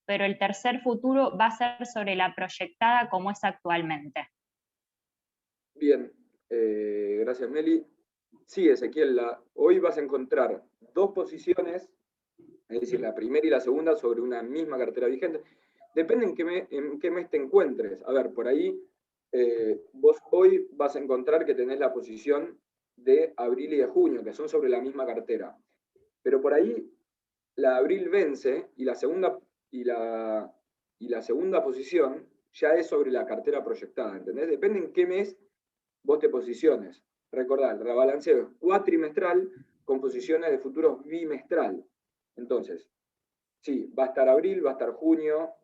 pero el tercer futuro va a ser sobre la proyectada como es actualmente. Bien, gracias Meli. Sí, Ezequiel, hoy vas a encontrar dos posiciones, es decir, la primera y la segunda sobre una misma cartera vigente. Depende en qué mes te encuentres. A ver, por ahí vos hoy vas a encontrar que tenés la posición de abril y de junio, que son sobre la misma cartera. Pero por ahí la de abril vence y la segunda posición ya es sobre la cartera proyectada, ¿entendés? Depende en qué mes vos te posiciones. Recordá, el rebalanceo es cuatrimestral con posiciones de futuros bimestral. Entonces, sí, va a estar abril, va a estar junio,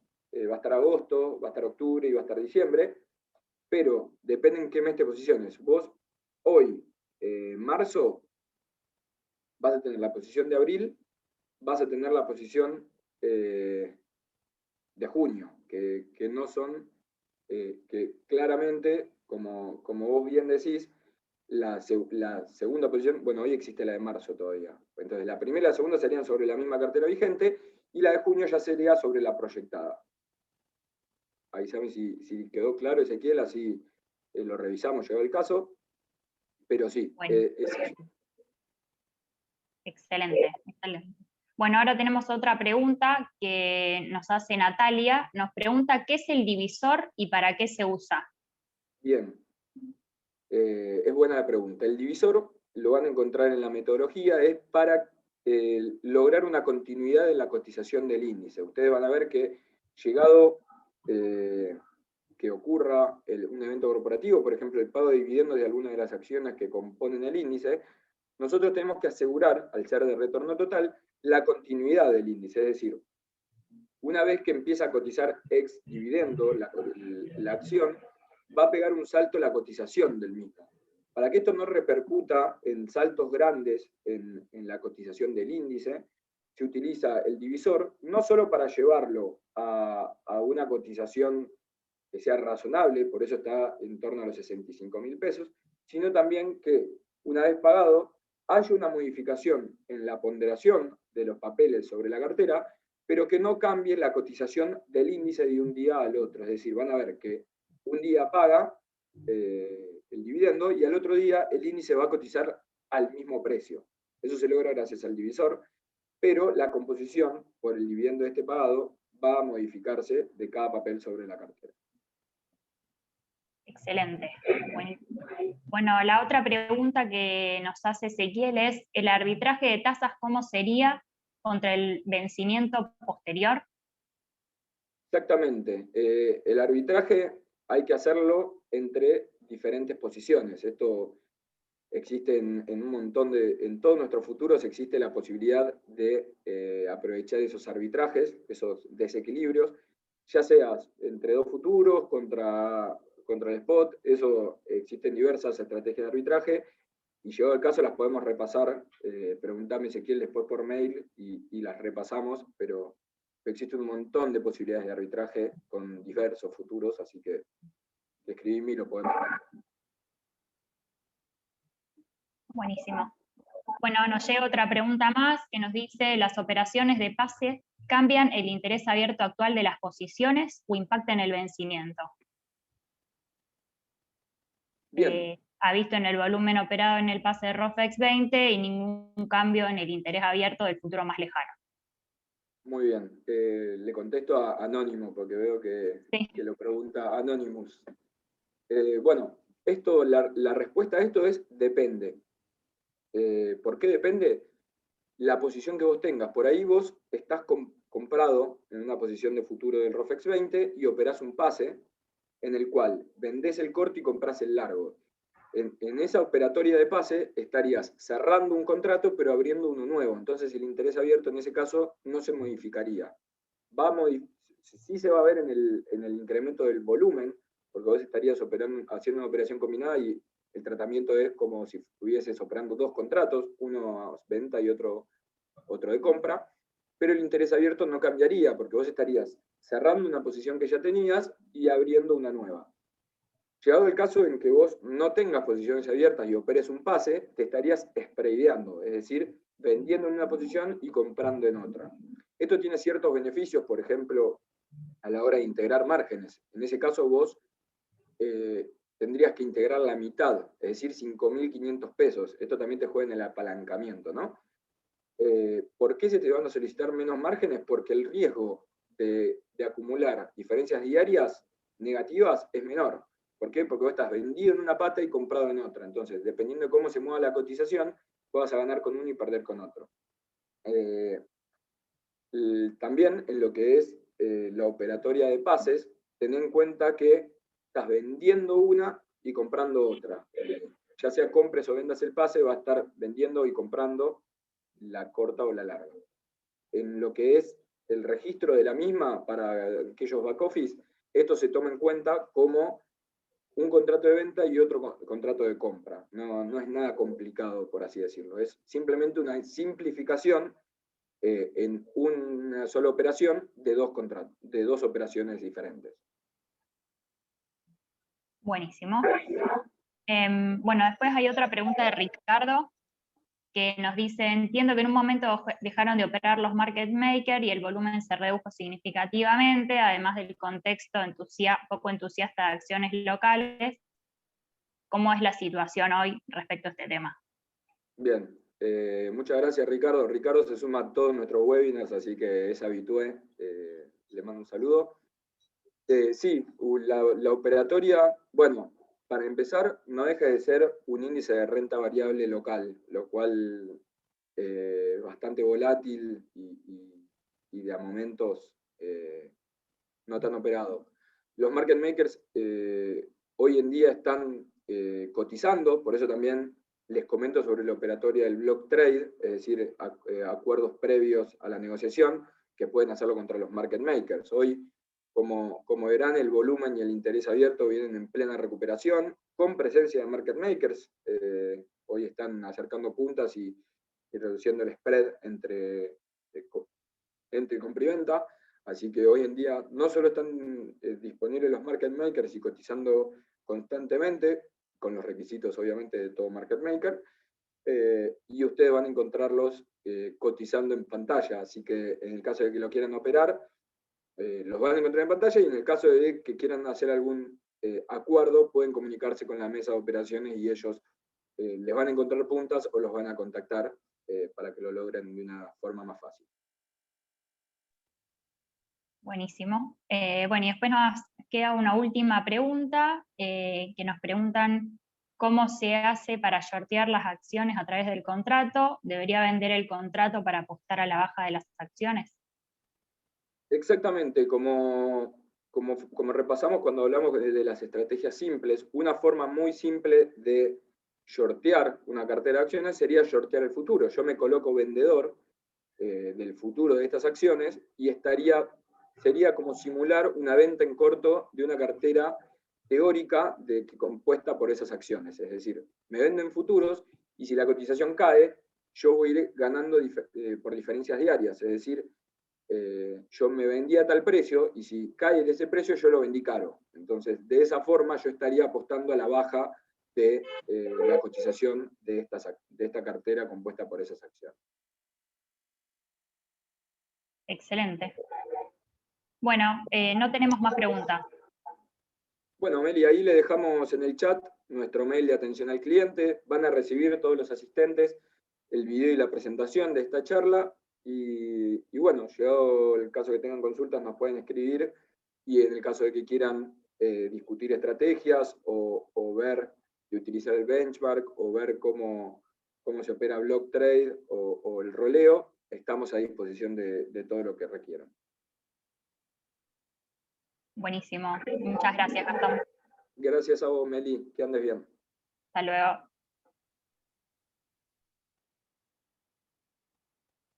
va a estar agosto, va a estar octubre y va a estar diciembre, pero depende en qué mes te posiciones. Vos hoy, marzo, vas a tener la posición de abril, vas a tener la posición de junio, que no son, que claramente, como vos bien decís, La segunda posición, bueno, hoy existe la de marzo todavía. Entonces, la primera y la segunda serían sobre la misma cartera vigente, y la de junio ya sería sobre la proyectada. Avísame si quedó claro, Ezequiel, así lo revisamos, llegó el caso. Pero sí, Bueno, es eso. excelente, excelente. Bueno, ahora tenemos otra pregunta que nos hace Natalia. Nos pregunta, ¿qué es el divisor y para qué se usa? Bien, es buena la pregunta. El divisor, lo van a encontrar en la metodología, es para lograr una continuidad en la cotización del índice. Ustedes van a ver que llegado que ocurra un evento corporativo, por ejemplo, el pago de dividendos de alguna de las acciones que componen el índice, nosotros tenemos que asegurar, al ser de retorno total, la continuidad del índice. Es decir, una vez que empieza a cotizar ex dividendo la acción, va a pegar un salto la cotización del mismo. Para que esto no repercuta en saltos grandes en la cotización del índice, se utiliza el divisor no solo para llevarlo a una cotización que sea razonable, por eso está en torno a los 65.000 pesos, sino también que una vez pagado haya una modificación en la ponderación de los papeles sobre la cartera, pero que no cambie la cotización del índice de un día al otro. Es decir, van a ver que un día paga el dividendo y al otro día el índice va a cotizar al mismo precio. Eso se logra gracias al divisor, pero la composición por el dividendo de este pagado va a modificarse de cada papel sobre la cartera. Excelente. Bueno, la otra pregunta que nos hace Ezequiel es, ¿el arbitraje de tasas cómo sería contra el vencimiento posterior? Exactamente. El arbitraje hay que hacerlo entre diferentes posiciones. Esto existe en un montón en todos nuestros futuros existe la posibilidad de aprovechar esos arbitrajes, esos desequilibrios, ya sea entre dos futuros, contra el spot. Eso existen diversas estrategias de arbitraje, y llegado el caso las podemos repasar. Preguntame, Ezequiel, después por mail y las repasamos, pero existe un montón de posibilidades de arbitraje con diversos futuros, así que escribime y lo podemos ver. Buenísimo. Bueno, nos llega otra pregunta más que nos dice, ¿las operaciones de pase cambian el interés abierto actual de las posiciones o impactan el vencimiento? Ha visto en el volumen operado en el pase de ROFEX 20 y ningún cambio en el interés abierto del futuro más lejano. Muy bien. Le contesto a Anónimo, porque veo que lo pregunta Anonymous. Bueno, la respuesta a esto es depende. ¿Por qué depende? La posición que vos tengas. Por ahí vos estás comprado en una posición de futuro del ROFEX 20 y operás un pase en el cual vendés el corto y comprás el largo. En esa operatoria de pase estarías cerrando un contrato pero abriendo uno nuevo. Entonces el interés abierto en ese caso no se modificaría. Sí se va a ver en el incremento del volumen, porque vos estarías haciendo una operación combinada y el tratamiento es como si estuvieses operando dos contratos, uno venta y otro de compra, pero el interés abierto no cambiaría, porque vos estarías cerrando una posición que ya tenías y abriendo una nueva. Llegado el caso en que vos no tengas posiciones abiertas y operes un pase, te estarías spradeando, es decir, vendiendo en una posición y comprando en otra. Esto tiene ciertos beneficios, por ejemplo, a la hora de integrar márgenes. En ese caso vos tendrías que integrar la mitad, es decir, 5.500 pesos. Esto también te juega en el apalancamiento, ¿no? ¿Por qué se te van a solicitar menos márgenes? Porque el riesgo de acumular diferencias diarias negativas es menor. ¿Por qué? Porque vos estás vendido en una pata y comprado en otra. Entonces, dependiendo de cómo se mueva la cotización, vas a ganar con uno y perder con otro. También en lo que es la operatoria de pases, ten en cuenta que estás vendiendo una y comprando otra. Ya sea compres o vendas el pase, va a estar vendiendo y comprando la corta o la larga. En lo que es el registro de la misma para aquellos back office, esto se toma en cuenta como un contrato de venta y otro contrato de compra. No es nada complicado, por así decirlo. Es simplemente una simplificación en una sola operación de dos operaciones diferentes. Buenísimo. Bueno, después hay otra pregunta de Ricardo, que nos dice, entiendo que en un momento dejaron de operar los market makers y el volumen se redujo significativamente, además del contexto poco entusiasta de acciones locales. ¿Cómo es la situación hoy respecto a este tema? Bien, muchas gracias Ricardo. Ricardo se suma a todos nuestros webinars, así que es habitué. Le mando un saludo. Sí, la operatoria, bueno, para empezar, no deja de ser un índice de renta variable local, lo cual es bastante volátil y de a momentos no tan operado. Los market makers hoy en día están cotizando, por eso también les comento sobre la operatoria del block trade, es decir, acuerdos previos a la negociación que pueden hacerlo contra los market makers. Hoy, como verán, el volumen y el interés abierto vienen en plena recuperación, con presencia de market makers. Hoy están acercando puntas y reduciendo el spread entre compra y venta. Así que hoy en día no solo están disponibles los market makers y cotizando constantemente, con los requisitos obviamente de todo market maker, y ustedes van a encontrarlos cotizando en pantalla. Así que en el caso de que lo quieran operar, los van a encontrar en pantalla, y en el caso de que quieran hacer algún acuerdo, pueden comunicarse con la mesa de operaciones y ellos les van a encontrar puntas o los van a contactar para que lo logren de una forma más fácil. Buenísimo. Bueno, y después nos queda una última pregunta, que nos preguntan cómo se hace para shortear las acciones a través del contrato. ¿Debería vender el contrato para apostar a la baja de las acciones? Exactamente, como repasamos cuando hablamos de las estrategias simples, una forma muy simple de shortear una cartera de acciones sería shortear el futuro. Yo me coloco vendedor del futuro de estas acciones y sería como simular una venta en corto de una cartera teórica compuesta por esas acciones. Es decir, me venden futuros y si la cotización cae, yo voy a ir ganando por diferencias diarias. Es decir, yo me vendía a tal precio y si cae de ese precio yo lo vendí caro. Entonces, de esa forma yo estaría apostando a la baja de la cotización de esta cartera compuesta por esas acciones. Excelente. Bueno, no tenemos más preguntas. Bueno, Meli, ahí le dejamos en el chat nuestro mail de atención al cliente. Van a recibir todos los asistentes el video y la presentación de esta charla. Y bueno, llegado el caso que tengan consultas, nos pueden escribir. Y en el caso de que quieran discutir estrategias o ver y utilizar el benchmark o ver cómo se opera block trade o el roleo, estamos a disposición de todo lo que requieran. Buenísimo. Muchas gracias, Gastón. Gracias a vos, Meli. Que andes bien. Hasta luego.